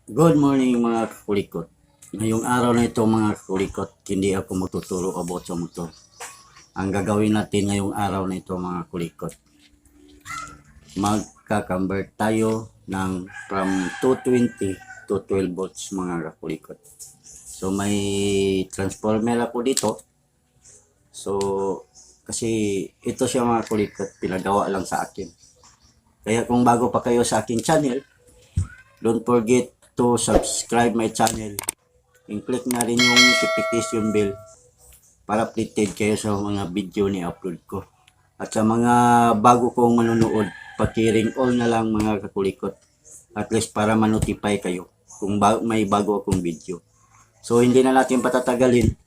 Good morning mga kakulikot. Ngayong araw na ito mga kakulikot, hindi ako magtuturo about sa motor. Ang gagawin natin ngayong araw na ito mga kulikot, magka-convert tayo ng from 220 to 12 volts mga kakulikot. So may transformer ako dito. So kasi ito siya mga kulikot, pinagawa lang sa akin. Kaya kung bago pa kayo sa aking channel, don't forget to subscribe my channel and click na rin yung notification bell para updated kayo sa mga video ni upload ko. At sa mga bago kong manonood, paki-ring all na lang mga kakulikot. At least para ma-notify kayo kung may bago akong video. So hindi na natin patatagalin.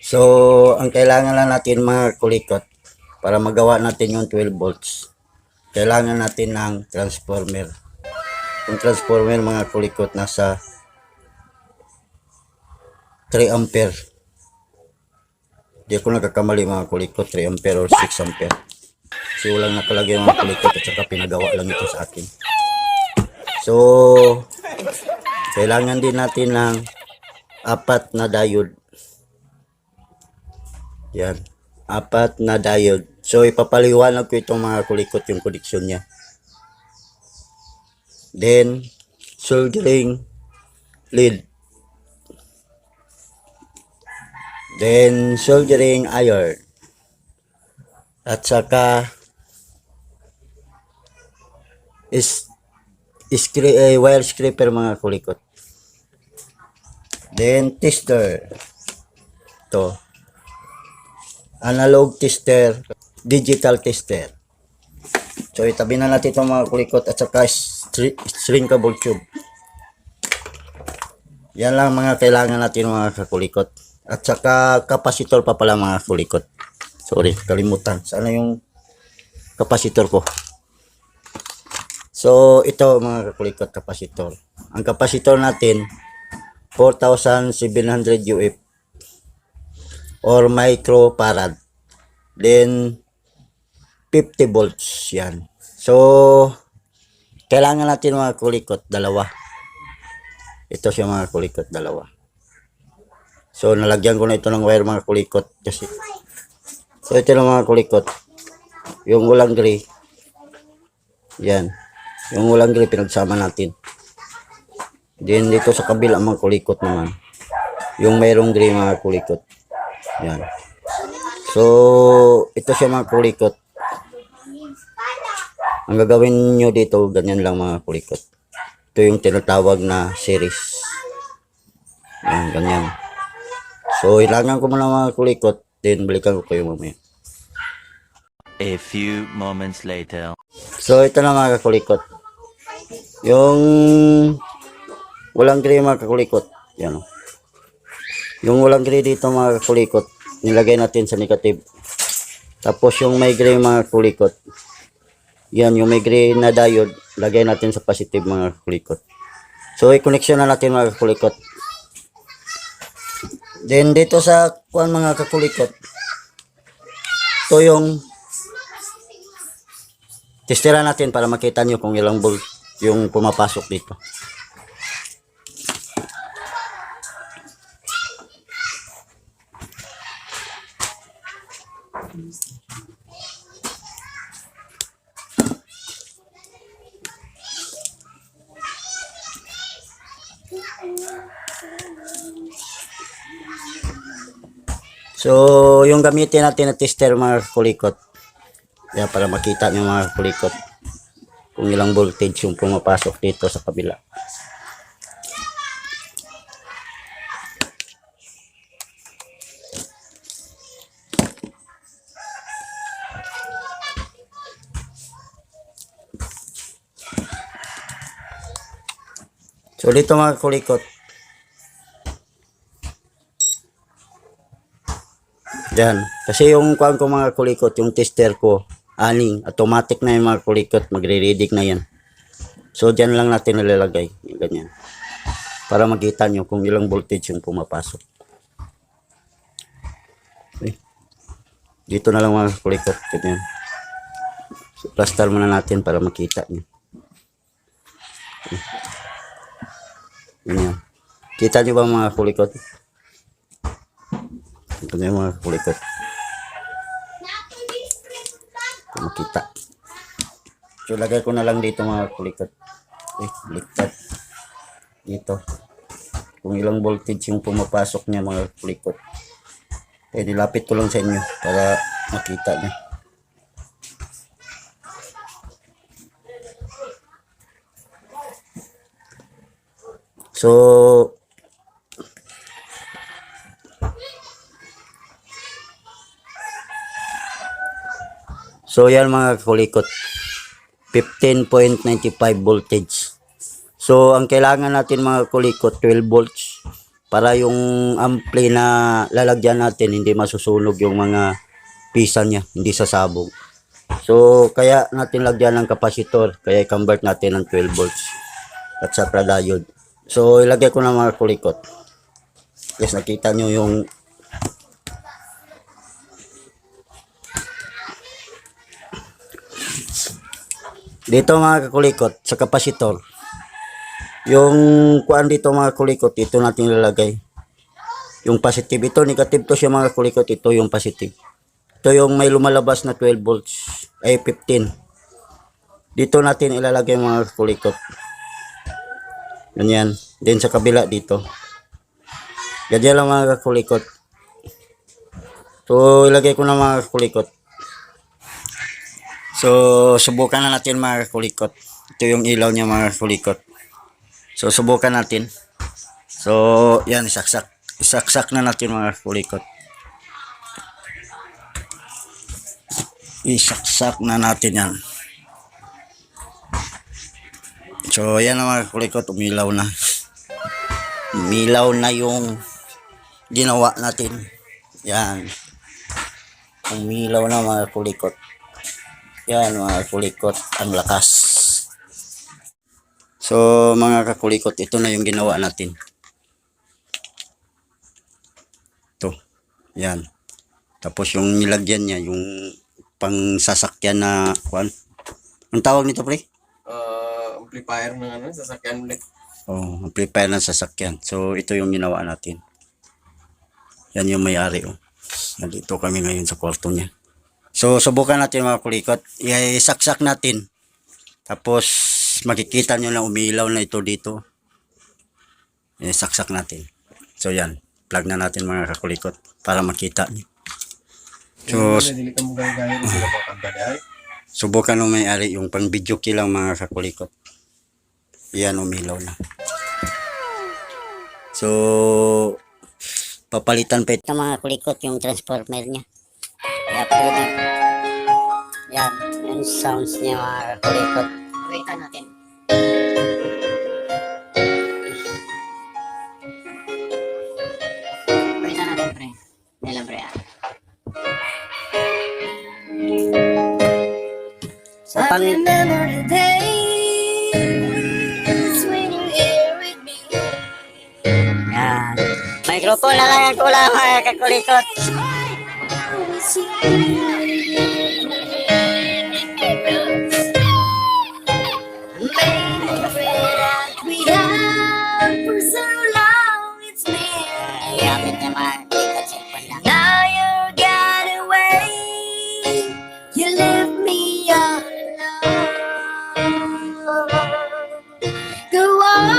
So, ang kailangan lang natin mga kulikot para magawa natin yung 12 volts. Kailangan natin ng transformer. Yung transformer mga kulikot nasa 3 ampere. Di ako nagkakamali mga kulikot, 3 ampere or 6 ampere. Kasi walang nakalagay mga kulikot at saka pinagawa lang ito sa akin. So, kailangan din natin ng 4 na diode. Yan, 4 na diode. So ipapaliwanag ko itong mga kulikot yung koneksyon niya. Then soldering lead. Then soldering iron. At saka wire scraper mga kulikot. Then tester. To analog tester, digital tester. So itabi na natin itong mga kulikot at saka shrinkable tube. Yan lang mga kailangan natin mga kakulikot. At saka kapasitor pa pala mga kulikot. Sorry, kalimutan. Sana yung kapasitor ko. So ito mga kakulikot, kapasitor. Ang kapasitor natin 4,700 UF or microfarad. Then 50 volts yan. So kailangan natin mga kulikot dalawa. Ito siya mga kulikot, dalawa. So nalagyan ko na ito ng wire mga kulikot kasi. So ito na mga kulikot, yung walang gray. Yan, yung walang gray pinagsama natin. Then dito sa kabila mga kulikot naman, yung mayroong gray mga kulikot. Yan. So, ito siya mga kulikot. Ang gagawin nyo dito, ganyan lang mga kulikot. Ito yung tinatawag na series. Yan, ganyan. So, ilangan ko muna mga kulikot. Then, balikan ko kayo mamaya. A few moments later. So, ito na mga kulikot. Yung walang gray mga kulikot. Yan. Yung walang gray dito mga kulikot, nilagay natin sa negative. Tapos yung may gray mga kulikot, yan yung may gray na diode, lagay natin sa positive mga kulikot. So i-connection na natin mga kulikot. Then dito sa kuan mga kakulikot, ito yung testera natin para makita nyo kung ilang volt yung pumapasok dito. So, yung gamitin natin na tester mga kulikot. Kaya para makita nyo mga kulikot kung ilang voltage yung pumapasok dito sa kabila. So, dito mga kulikot, yan. Kasi yung kuhan ko mga kulikot, yung tester ko, aning, automatic na yung mga kulikot, magre-reading na yan. So, dyan lang natin nilalagay. Ganyan. para makita nyo kung ilang voltage yung pumapasok. Okay. Dito na lang mga kakulikot. Ganyan. So, plaster muna natin para makita nyo. Okay. Ganyan. Kita nyo ba mga kakulikot? Ito na yung mga kakulikot. Kung makita. So, lagay ko na lang dito mga kakulikot. Baliktad. Dito. Kung ilang voltage yung pumapasok niya mga kakulikot. Nilapit ko lang sa inyo para makita niyo. So yan mga kakulikot. 15.95 voltage. So ang kailangan natin mga kakulikot 12 volts para yung ampli na lalagyan natin hindi masusunog yung mga pisa niya, hindi sasabog. So kaya natin lagyan ng kapasitor, kaya i-convert natin ng 12 volts at saka diode. So ilagay ko na mga kulikot. Yes, nakita nyo yung dito mga kakulikot sa kapasitor. Yung kuan dito mga kulikot, ito natin ilalagay. Yung positive, ito negative to siya mga kulikot, ito yung positive. Ito yung may lumalabas na 12 volts, ay 15. Dito natin ilalagay mga kulikot. Ganyan. Then sa kabila dito. Ganyan lang mga kulikot. So ilagay ko na mga kulikot. So subukan na natin mga kulikot. Ito yung ilaw niya mga kulikot. So subukan natin. So yan, isaksak na natin mga kulikot. Isaksak na natin yan. So yan na mga kulikot, umilaw na. Umilaw na yung ginawa natin. Yan. Umilaw na mga kulikot. Yan mga kulikot, ang lakas. So mga kakulikot, ito na yung ginawa natin. Ito. Yan. Tapos yung nilagyan niya, yung pang sasakyan na kuan. Ang tawag nito pre? Amplifier ng ano, sasakyan ulit. Oh, amplifier ng sasakyan. So ito yung ginawa natin. Yan yung may-ari oh. Nandito kami ngayon sa kwarto niya. So subukan natin mga kulikot. Isaksak natin. Tapos makikita nyo na umilaw na ito dito. Saksak natin. So yan, plug na natin mga kakulikot para makita nyo. So subukan nung may-ari yung pang video kilang mga kakulikot. Yan, umilaw na. So papalitan pa ito mga kulikot yung transformer nya. Kaya pwede. Yan, yung sounds niya mga kakulikot. Palitan natin. Palitan natin pre. Nilang pre. So pang Remember the days when you here with me. yan. Microphone na lang ang kulang mga kakulikot. Gamit niya mga kakulikot sa ipon lang. Now you got away. You left me all alone. Go on,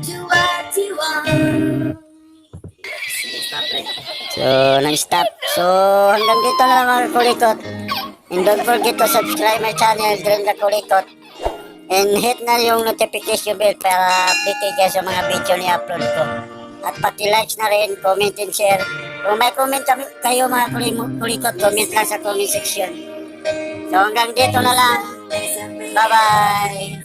do what you want. So, nang-stop. So, hanggang dito na lang mga kulikot. And don't forget to subscribe my channel, Dream the Kulikot. And hit na yung notification bell para update kayo sa mga video ni upload ko. At pati likes na rin, comment and share. Kung may comment kayo mga kulikot, comment lang sa comment section. So, hanggang dito na lang. Bye-bye!